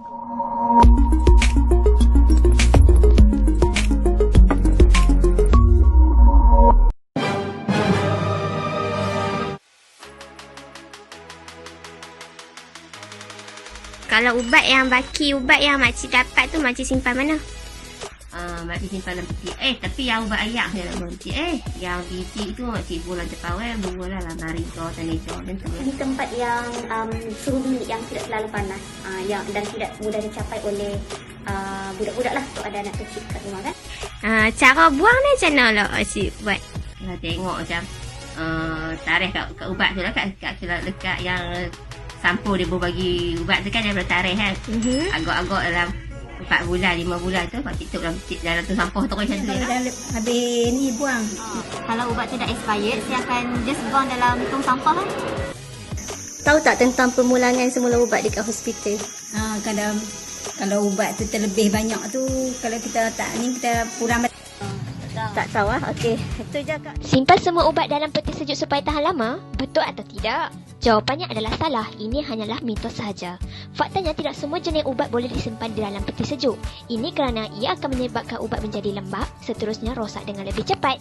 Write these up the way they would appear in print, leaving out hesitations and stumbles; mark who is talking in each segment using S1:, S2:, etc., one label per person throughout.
S1: Kalau ubat yang baki, ubat yang makcik dapat tu makcik simpan mana?
S2: Makcik simpan dalam peti. Tapi yang ubat ayak saya nak makcik. Yang biji tu makcik bulan cepawai, bulan lah mari kau tani kau dan tu.
S1: Di tempat yang suhu bilik yang tidak terlalu panas, dan tidak mudah dicapai oleh budak-budak lah, untuk ada anak kecil kat rumah kan. Cara buang ni macam mana lah makcik buat?
S2: Kita tengok macam tarikh kat ubat tu lah, kat dekat yang sampul dia bagi ubat tu kan, dia bertarikh kan. Agak-agak dalam 4 bulan, 5 bulan tu pakcik tuk dalam tu sampah tu macam tu.
S3: Habis ni buang.
S1: Kalau ubat tu dah expired, saya akan just buang dalam tong sampah kan. Tahu tak tentang permulangan semula ubat dekat hospital?
S3: Kalau ubat tu terlebih banyak tu, kalau kita tak ni, kita kurang.
S1: Tak tahu lah. Okey, itu je Kak.
S4: Simpan semua ubat dalam peti sejuk supaya tahan lama? Betul atau tidak? Jawapannya adalah salah. Ini hanyalah mitos sahaja. Faktanya tidak semua jenis ubat boleh disimpan di dalam peti sejuk. Ini kerana ia akan menyebabkan ubat menjadi lembab, seterusnya rosak dengan lebih cepat.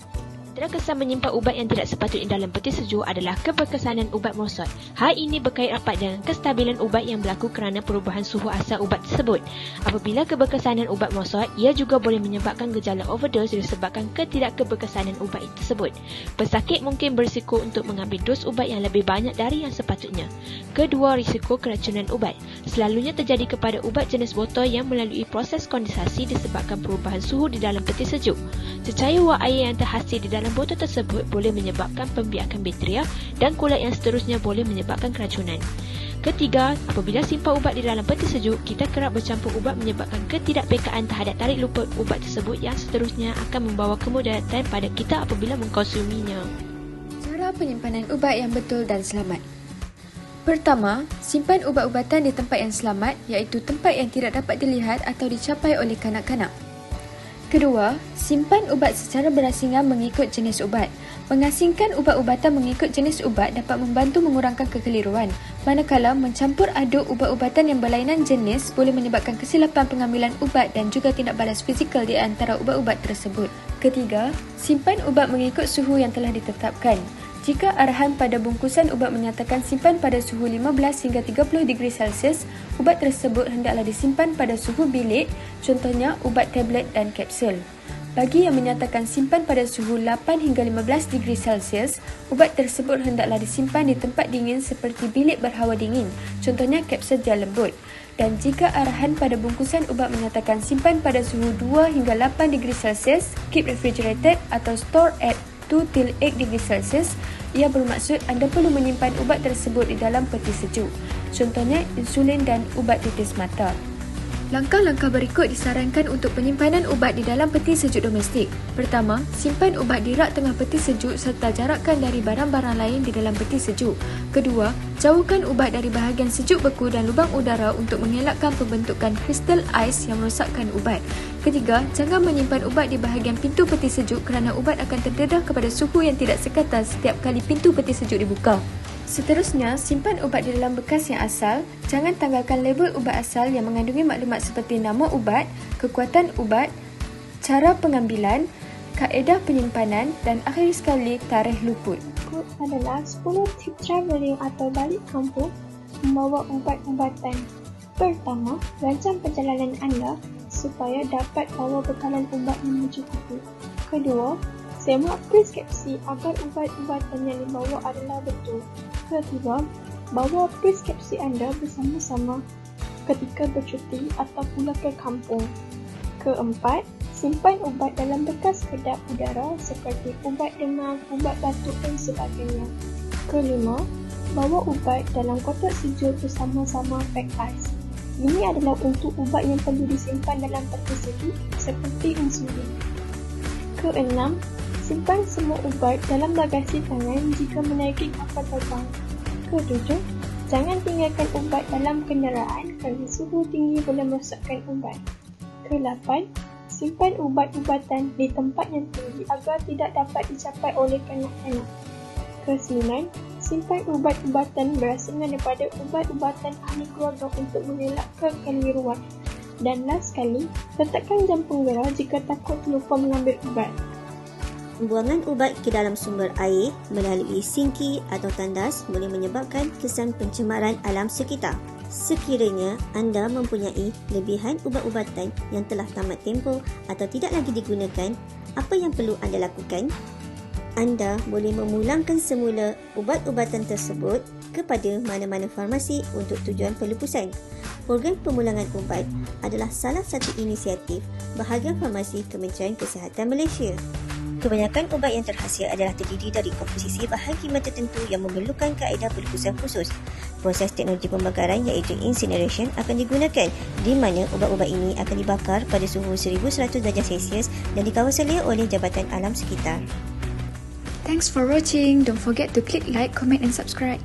S5: Antara kesan menyimpan ubat yang tidak sepatutnya dalam peti sejuk adalah keberkesanan ubat merosot. Hal ini berkait rapat dengan kestabilan ubat yang berlaku kerana perubahan suhu asal ubat tersebut. Apabila keberkesanan ubat merosot, ia juga boleh menyebabkan gejala overdose disebabkan ketidakkeberkesanan ubat tersebut. Pesakit mungkin berisiko untuk mengambil dos ubat yang lebih banyak dari yang sepatutnya. Kedua, risiko keracunan ubat. Selalunya terjadi kepada ubat jenis botol yang melalui proses kondensasi disebabkan perubahan suhu di dalam peti sejuk. Cecair wang air yang terhasil di dalam botol tersebut boleh menyebabkan pembiakan bakteria dan kulat yang seterusnya boleh menyebabkan keracunan. Ketiga, apabila simpan ubat di dalam peti sejuk, kita kerap bercampur ubat menyebabkan ketidakpekaan terhadap tarik luput ubat tersebut yang seterusnya akan membawa kemudaratan pada kita apabila mengkonsuminya.
S6: Cara penyimpanan ubat yang betul dan selamat. Pertama, simpan ubat-ubatan di tempat yang selamat, iaitu tempat yang tidak dapat dilihat atau dicapai oleh kanak-kanak. Kedua, simpan ubat secara berasingan mengikut jenis ubat. Mengasingkan ubat-ubatan mengikut jenis ubat dapat membantu mengurangkan kekeliruan, manakala mencampur aduk ubat-ubatan yang berlainan jenis boleh menyebabkan kesilapan pengambilan ubat dan juga tindak balas fizikal di antara ubat-ubat tersebut. Ketiga, simpan ubat mengikut suhu yang telah ditetapkan. Jika arahan pada bungkusan ubat menyatakan simpan pada suhu 15 hingga 30 degree Celsius, ubat tersebut hendaklah disimpan pada suhu bilik, contohnya ubat tablet dan kapsul. Bagi yang menyatakan simpan pada suhu 8 hingga 15 degree Celsius, ubat tersebut hendaklah disimpan di tempat dingin seperti bilik berhawa dingin, contohnya kapsul gel lembut. Dan jika arahan pada bungkusan ubat menyatakan simpan pada suhu 2 hingga 8 degree Celsius, keep refrigerated atau store at 2 till 8 degree Celsius, ia bermaksud anda perlu menyimpan ubat tersebut di dalam peti sejuk. Contohnya insulin dan ubat titis mata. Langkah-langkah berikut disarankan untuk penyimpanan ubat di dalam peti sejuk domestik. Pertama, simpan ubat di rak tengah peti sejuk serta jarakkan dari barang-barang lain di dalam peti sejuk. Kedua, jauhkan ubat dari bahagian sejuk beku dan lubang udara untuk mengelakkan pembentukan kristal ais yang merosakkan ubat. Ketiga, jangan menyimpan ubat di bahagian pintu peti sejuk kerana ubat akan terdedah kepada suhu yang tidak sekata setiap kali pintu peti sejuk dibuka. Seterusnya, simpan ubat di dalam bekas yang asal. Jangan tanggalkan label ubat asal yang mengandungi maklumat seperti nama ubat, kekuatan ubat, cara pengambilan, kaedah penyimpanan dan akhir sekali tarikh luput.
S7: Berikut adalah 10 tip travelling atau balik kampung membawa ubat-ubatan. Pertama, rancang perjalanan anda supaya dapat bawa bekalan ubat yang mencukupi. Kedua, semak preskripsi agar ubat-ubatan yang dibawa adalah betul. Ketiga, bawa preskripsi anda bersama-sama ketika bercuti atau pulang ke kampung. Keempat, simpan ubat dalam bekas kedap udara seperti ubat demam, ubat batuk dan sebagainya. Kelima, bawa ubat dalam kotak sejuk bersama-sama pack ais. Ini adalah untuk ubat yang perlu disimpan dalam peti sejuk seperti insulin. Keenam, simpan semua ubat dalam bagasi tangan jika menaiki kapal terbang. Ketujuh, jangan tinggalkan ubat dalam kenderaan kerana suhu tinggi boleh merosakkan ubat. Kelapan, simpan ubat-ubatan di tempat yang tinggi agar tidak dapat dicapai oleh kanak-kanak. Kesembilan, Simpan ubat-ubatan berasaskan daripada ubat-ubatan ahli keluarga untuk mengelakkan keliruan. Dan last sekali, letakkan jam penggerak jika takut terlupa mengambil ubat.
S8: Buangan ubat ke dalam sumber air melalui sinki atau tandas boleh menyebabkan kesan pencemaran alam sekitar. Sekiranya anda mempunyai lebihan ubat-ubatan yang telah tamat tempoh atau tidak lagi digunakan, apa yang perlu anda lakukan? Anda boleh memulangkan semula ubat-ubatan tersebut kepada mana-mana farmasi untuk tujuan pelupusan. Program pemulangan ubat adalah salah satu inisiatif bahagian farmasi Kementerian Kesihatan Malaysia. Kebanyakan ubat yang terhasil adalah terdiri dari komposisi bahan kimia tertentu yang memerlukan kaedah pelupusan khusus. Proses teknologi pembakaran iaitu incineration akan digunakan, di mana ubat-ubat ini akan dibakar pada suhu 1100 darjah Celsius dan dikawasan oleh Jabatan Alam Sekitar.
S6: Thanks for watching. Don't forget to click like, comment and subscribe.